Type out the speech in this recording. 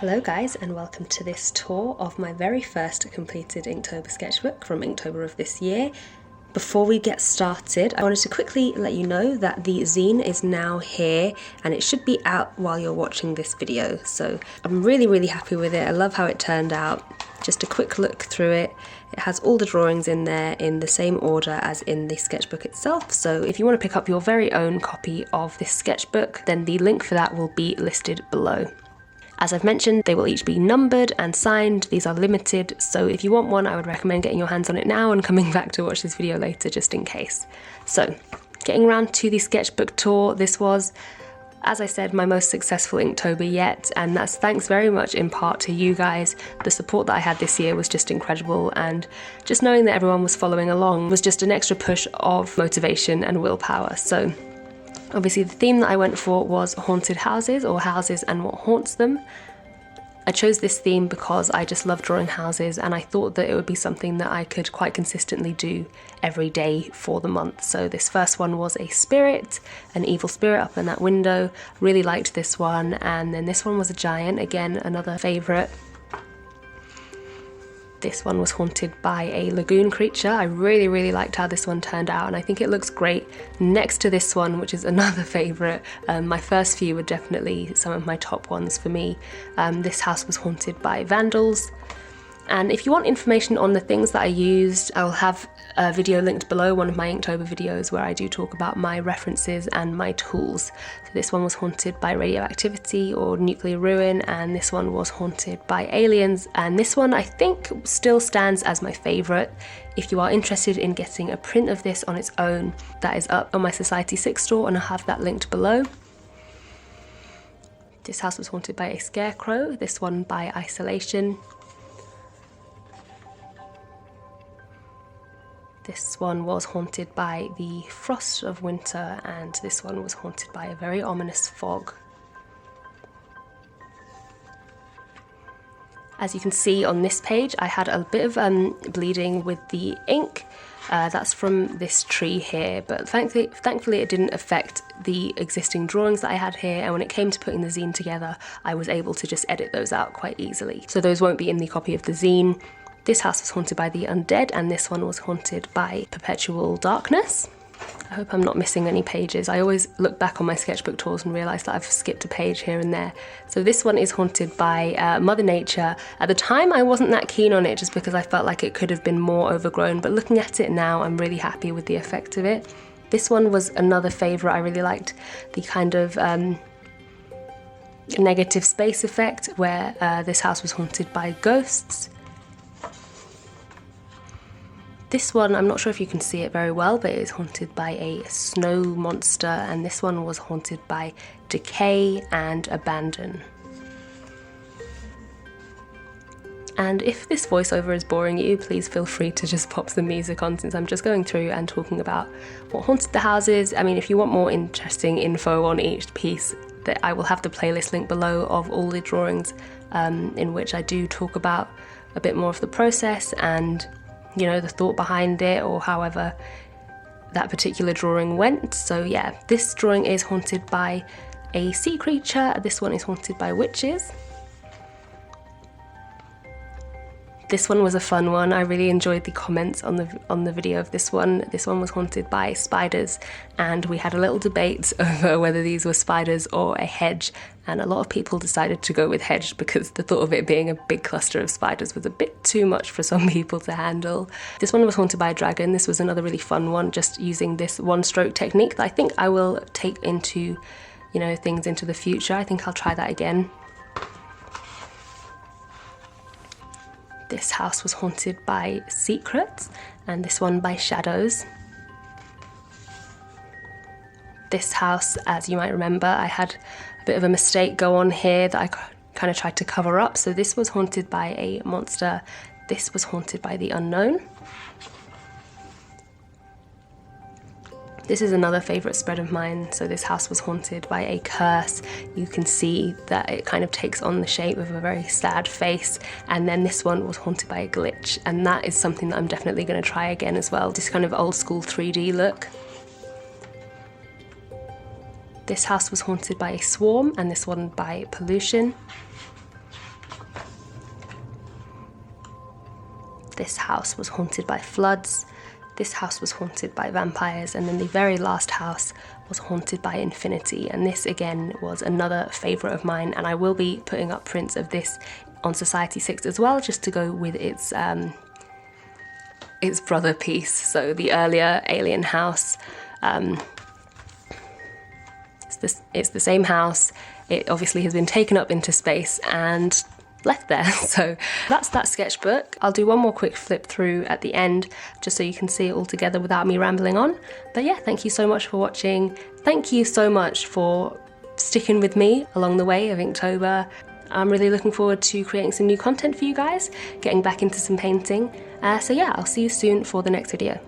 Hello guys, and welcome to this tour of my very first completed Inktober sketchbook from Inktober of this year. Before we get started, I wanted to quickly let you know that the zine is now here and it should be out while you're watching this video. So I'm really happy with it. I love how it turned out. Just a quick look through it. It has all the drawings in there in the same order as in the sketchbook itself. So if you want to pick up your very own copy of this sketchbook, then the link for that will be listed below. As I've mentioned, they will each be numbered and signed. These are limited, so if you want one, I would recommend getting your hands on it now and coming back to watch this video later just in case. So, getting around to the sketchbook tour, this was, as I said, my most successful Inktober yet, and that's thanks very much in part to you guys. The support that I had this year was just incredible, and just knowing that everyone was following along was just an extra push of motivation and willpower. So, obviously the theme that I went for was haunted houses, or houses and what haunts them. I chose this theme because I just love drawing houses, and I thought that it would be something that I could quite consistently do every day for the month. So this first one was a spirit, an evil spirit up in that window. Really liked this one. And then this one was a giant, again another favourite. This one was haunted by a lagoon creature. I really liked how this one turned out, and I think it looks great next to this one, which is another favourite. My first few were definitely some of my top ones for me. This house was haunted by vandals. And if you want information on the things that I used, I will have a video linked below, one of my Inktober videos where I do talk about my references and my tools. So this one was haunted by radioactivity or nuclear ruin, and this one was haunted by aliens, and this one I think still stands as my favourite. If you are interested in getting a print of this on its own, that is up on my Society 6 store, and I'll have that linked below. This house was haunted by a scarecrow, this one by isolation. This one was haunted by the frost of winter, and this one was haunted by a very ominous fog. As you can see on this page, I had a bit of bleeding with the ink. That's from this tree here, but thankfully it didn't affect the existing drawings that I had here, and when it came to putting the zine together, I was able to just edit those out quite easily. So those won't be in the copy of the zine. This house was haunted by the undead, and this one was haunted by perpetual darkness. I hope I'm not missing any pages. I always look back on my sketchbook tours and realise that I've skipped a page here and there. So this one is haunted by Mother Nature. At the time I wasn't that keen on it just because I felt like it could have been more overgrown, but looking at it now I'm really happy with the effect of it. This one was another favourite. I really liked the kind of negative space effect where this house was haunted by ghosts. This one, I'm not sure if you can see it very well, but it is haunted by a snow monster, and this one was haunted by decay and abandon. And if this voiceover is boring you, please feel free to just pop some music on, since I'm just going through and talking about what haunted the houses. I mean, if you want more interesting info on each piece, that I will have the playlist link below of all the drawings in which I do talk about a bit more of the process and, you know, the thought behind it, or however that particular drawing went. So yeah, this drawing is haunted by a sea creature. This one is haunted by witches. This one was a fun one. I really enjoyed the comments on the video of this one. This one was haunted by spiders, and we had a little debate over whether these were spiders or a hedge, and a lot of people decided to go with hedge because the thought of it being a big cluster of spiders was a bit too much for some people to handle. This one was haunted by a dragon. This was another really fun one, just using this one stroke technique that I think I will take into, you know, things into the future. I think I'll try that again. This house was haunted by secrets, and this one by shadows. This house, as you might remember, I had a bit of a mistake go on here that I kind of tried to cover up. So this was haunted by a monster. This was haunted by the unknown. This is another favourite spread of mine. So this house was haunted by a curse. You can see that it kind of takes on the shape of a very sad face. And then this one was haunted by a glitch, and that is something that I'm definitely going to try again as well. This kind of old school 3D look. This house was haunted by a swarm, and this one by pollution. this house was haunted by floods, this house was haunted by vampires, and then the very last house was haunted by infinity. And this again was another favourite of mine, and I will be putting up prints of this on Society 6 as well, just to go with its brother piece. So the earlier alien house, it's the same house. It obviously has been taken up into space and left there. So that's that sketchbook. I'll do one more quick flip through at the end just so you can see it all together without me rambling on. But yeah, thank you so much for watching. Thank you so much for sticking with me along the way of Inktober. I'm really looking forward to creating some new content for you guys, getting back into some painting. So yeah, I'll see you soon for the next video.